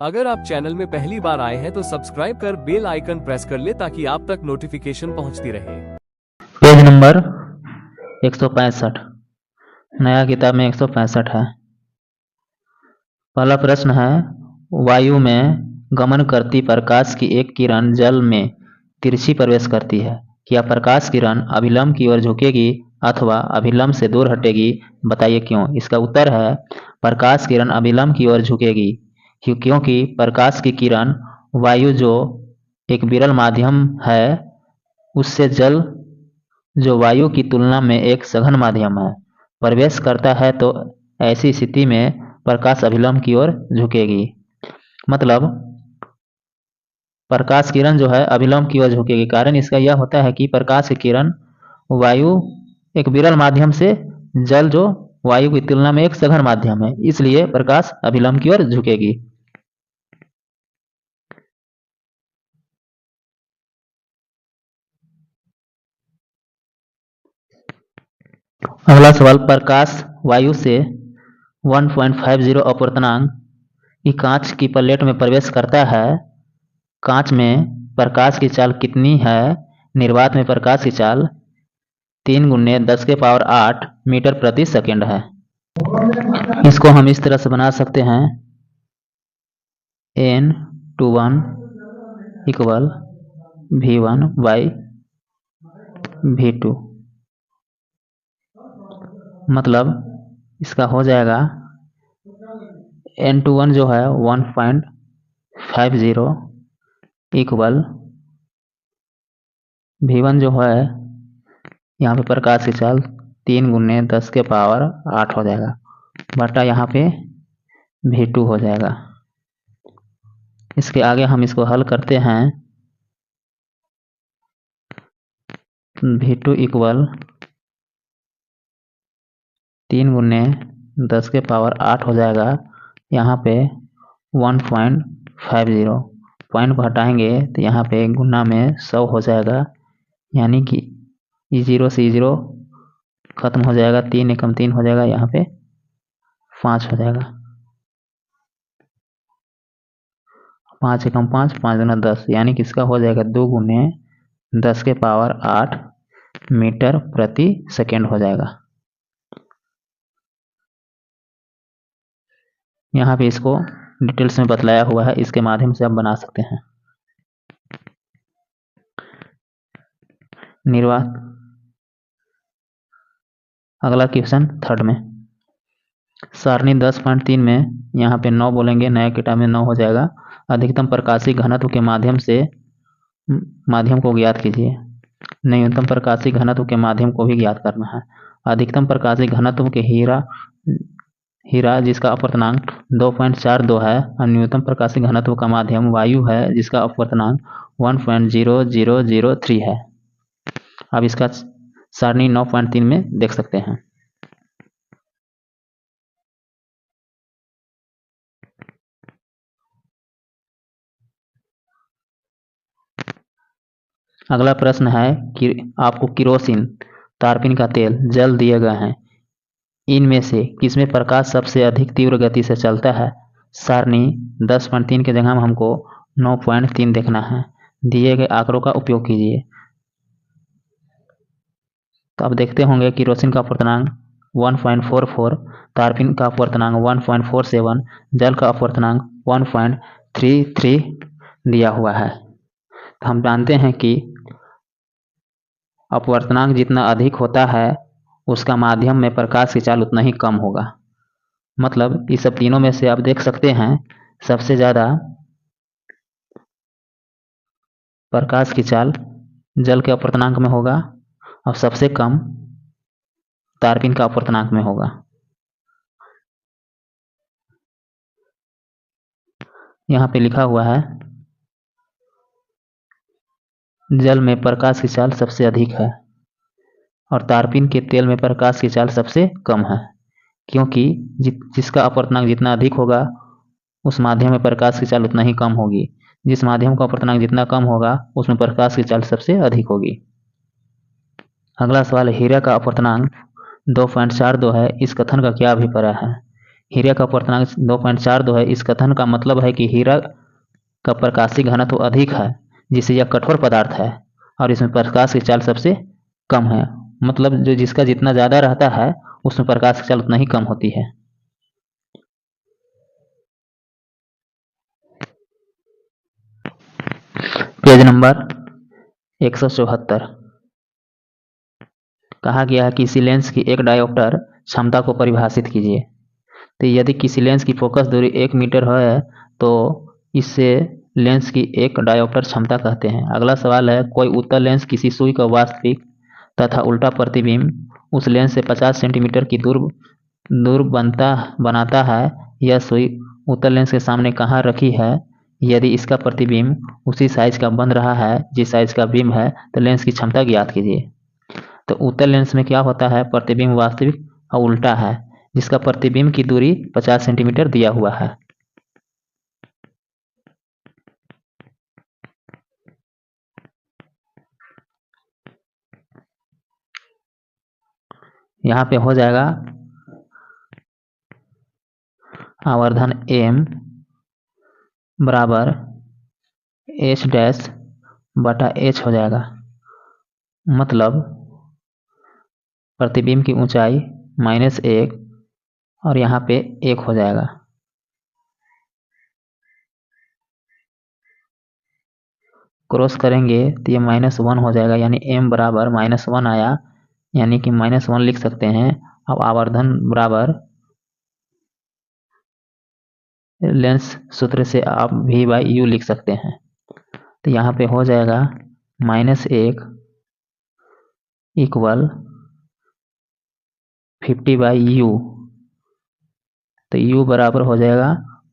अगर आप चैनल में पहली बार आए हैं तो सब्सक्राइब कर बेल आइकन प्रेस कर ले ताकि आप तक नोटिफिकेशन पहुंचती रहे। Page number 165। नया किताब में 165 है। पहला प्रश्न है, वायु में गमन करती प्रकाश की एक किरण जल में तिरछी प्रवेश करती है। क्या प्रकाश किरण अभिलंब की ओर झुकेगी अथवा अभिलंब से दूर हटेगी? बताइए क्यों। इसका उत्तर है प्रकाश किरण अभिलंब की ओर झुकेगी, क्योंकि प्रकाश की किरण वायु जो एक विरल माध्यम है उससे जल जो वायु की तुलना में एक सघन माध्यम है प्रवेश करता है, तो ऐसी स्थिति में प्रकाश अभिलंब की ओर झुकेगी। मतलब प्रकाश किरण जो है अभिलंब की ओर झुकेगी। कारण इसका यह होता है कि प्रकाश की किरण वायु एक विरल माध्यम से जल जो वायु की तुलना में एक सघन माध्यम है, इसलिए प्रकाश अभिलंब की ओर झुकेगी। अगला सवाल, प्रकाश वायु से 1.50 अपूर्णांक की कांच की प्लेट में प्रवेश करता है। कांच में प्रकाश की चाल कितनी है? निर्वात में प्रकाश की चाल 3 × 10⁸ मीटर प्रति सेकंड है। इसको हम इस तरह से बना सकते हैं, N21 equal V1 by V2। मतलब इसका हो जाएगा N21 जो है 1.50 इक्वल V1 जो है यहाँ पे प्रकाश की चाल 3 × 10⁸ हो जाएगा, बटा यहाँ पे V2 हो जाएगा। इसके आगे हम इसको हल करते हैं, V2 इक्वल 3 × 10⁸ हो जाएगा। यहाँ पे 1.50 पॉइंट को हटाएंगे तो यहाँ पे गुना में 100 हो जाएगा, यानी कि E0 से E0 खत्म हो जाएगा, 3 एकम 3 हो जाएगा, यहाँ पे 5 हो जाएगा। 5 एकम 5, 5 दूना 10, यानी कि इसका हो जाएगा 2 × 10⁸ मीटर प्रति सेकेंड हो जाएगा। यहाँ पे इसको डिटेल्स में बतलाया हुआ है, इसके माध्यम से आप बना सकते हैं। निर्वात। अगला क्वेश्चन थर्ड में, सारणी 10.3 में यहाँ पे 9 बोलेंगे, नया किताब में 9 हो जाएगा। अधिकतम प्रकाशीय घनत्व के माध्यम को ज्ञात कीजिए। न्यूनतम प्रकाशीय घनत्व के माध्यम को भी ज्ञात करना है। अधिकतम प्रकाशीय घनत्व के हीरा जिसका अपर्तनांक 2.42 है और न्यूनतम प्रकाशीय घनत्व का माध्यम वायु है जिसका अपर्तनांक 1.0003 है। अब इसका सारणी 9.3 में देख सकते हैं। अगला प्रश्न है कि आपको केरोसिन, तारपीन का तेल, जल दिए गए हैं, इनमें से किसमें प्रकाश सबसे अधिक तीव्र गति से चलता है? सारणी 10.3 के जगह में हमको 9.3 देखना है। दिए गए आंकड़ों का उपयोग कीजिए। तो आप देखते होंगे केरोसिन का अपूर्णांक 1.44, तारपीन का अपूर्णांक 1.47, जल का अपूर्णांक 1.33 दिया हुआ है। तो हम जानते हैं कि अपवर्तनांक जितना अधिक होता है उसका माध्यम में प्रकाश की चाल उतना ही कम होगा। मतलब इस सब तीनों में से आप देख सकते हैं सबसे ज़्यादा प्रकाश की चाल जल के अपवर्तनांक में होगा और सबसे कम तारपीन का अपवर्तनांक में होगा। यहाँ पे लिखा हुआ है जल में प्रकाश की चाल सबसे अधिक है और तारपीन के तेल में प्रकाश की चाल सबसे कम है, क्योंकि जिसका अपवर्तनांक जितना अधिक होगा उस माध्यम में प्रकाश की चाल उतना ही कम होगी। जिस माध्यम का अपवर्तनांक जितना कम होगा उसमें प्रकाश की चाल सबसे अधिक होगी। अगला सवाल, हीरा का अपवर्तनांक 2.42 है, इस कथन का क्या अभिप्राय है? हीरा का अपवर्तनांक 2.42 है। इस कथन का मतलब है कि हीरा का प्रकाशीय घनत्व अधिक है, जिससे यह कठोर पदार्थ है और इसमें प्रकाश की चाल सबसे कम है। मतलब जो जिसका जितना ज़्यादा रहता है उसमें प्रकाश की चाल उतना ही कम होती है। पेज नंबर 174 कहा गया है कि किसी लेंस की एक डायोप्टर क्षमता को परिभाषित कीजिए। तो यदि किसी लेंस की फोकस दूरी 1 मीटर है तो इससे लेंस की एक डायोप्टर क्षमता कहते हैं। अगला सवाल है, कोई उत्तल लेंस किसी सुई का वास्तविक तथा उल्टा प्रतिबिंब उस लेंस से 50 सेंटीमीटर की दूर बनाता है। यह सुई उत्तल लेंस के सामने कहाँ रखी है? यदि इसका प्रतिबिंब उसी साइज का बन रहा है जिस साइज का बिंब है तो लेंस की क्षमता ज्ञात कीजिए। तो उत्तल लेंस में क्या होता है, प्रतिबिंब वास्तविक और उल्टा है, जिसका प्रतिबिंब की दूरी 50 सेंटीमीटर दिया हुआ है। यहाँ पे हो जाएगा आवर्धन m बराबर h डैश बटा h हो जाएगा। मतलब प्रतिबिंब की ऊंचाई -1 और यहाँ पे 1 हो जाएगा। क्रॉस करेंगे तो ये -1 हो जाएगा, यानी m बराबर -1 आया, यानी कि -1 लिख सकते हैं। अब आवर्धन बराबर लेंस सूत्र से आप v/u लिख सकते हैं। तो यहाँ पे हो जाएगा -1 इक्वल 50/u। तो u बराबर हो जाएगा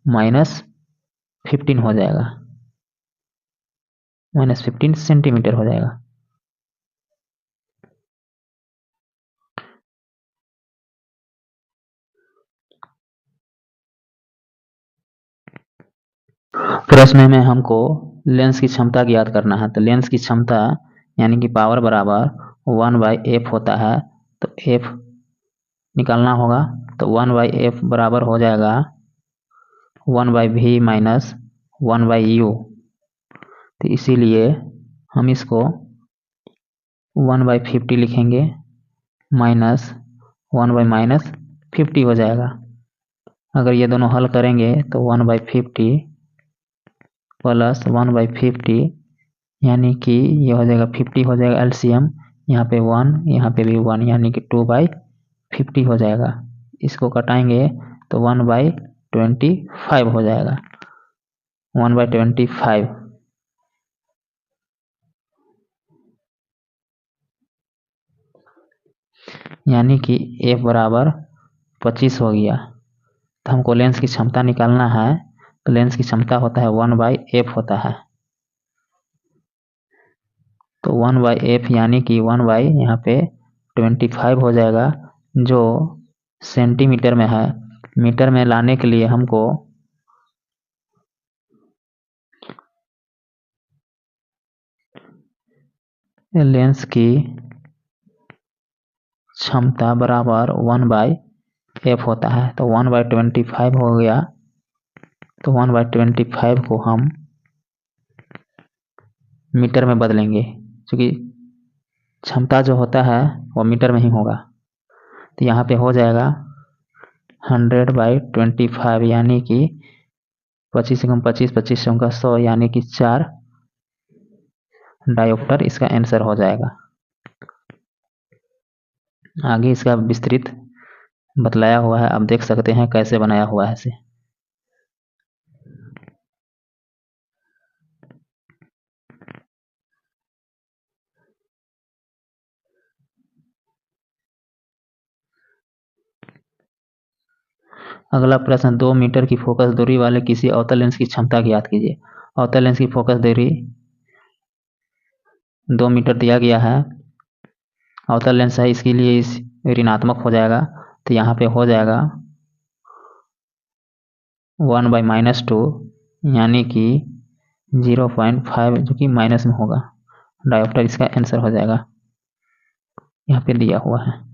-15 हो जाएगा, -15 सेंटीमीटर हो जाएगा। प्रश्न में हमको लेंस की क्षमता ज्ञात करना है। तो लेंस की क्षमता यानी कि पावर बराबर 1/f होता है। तो f निकालना होगा, तो 1/f बराबर हो जाएगा 1/v माइनस 1/u। तो इसीलिए हम इसको 1/50 लिखेंगे, माइनस 1/-50 हो जाएगा। अगर ये दोनों हल करेंगे तो 1/50 प्लस 1/50 यानी कि ये हो जाएगा 50 हो जाएगा एलसीएम, यहाँ पे 1 यहाँ पे भी 1 यानी कि 2/50 हो जाएगा। इसको कटाएंगे तो 1/25 हो जाएगा, 1/25 यानी कि f बराबर 25 हो गया। तो हमको लेंस की क्षमता निकालना है। तो लेंस की क्षमता होता है 1/f होता है। तो 1/f यानी कि 1/ यहाँ पे 25 हो जाएगा, जो सेंटीमीटर में है। मीटर में लाने के लिए हमको लेंस की क्षमता बराबर 1/f होता है। तो 1/25 हो गया। तो 1/25 को हम मीटर में बदलेंगे, क्योंकि क्षमता जो होता है वो मीटर में ही होगा। तो यहाँ पे हो जाएगा 100/25 यानी कि 25 से 25, 25 से 100 यानी कि 4 डायोप्टर इसका आंसर हो जाएगा। आगे इसका विस्तृत बतलाया हुआ है, आप देख सकते हैं कैसे बनाया हुआ है इसे। अगला प्रश्न, 2 मीटर की फोकस दूरी वाले किसी अवतल लेंस की क्षमता ज्ञात कीजिए। अवतल लेंस की फोकस दूरी 2 मीटर दिया गया है। अवतल लेंस है, इसके लिए इस ऋणात्मक हो जाएगा। तो यहाँ पे हो जाएगा 1/-2 यानी कि 0.5 जो कि माइनस में होगा। डायोप्टर इसका आंसर हो जाएगा, यहाँ पे दिया हुआ है।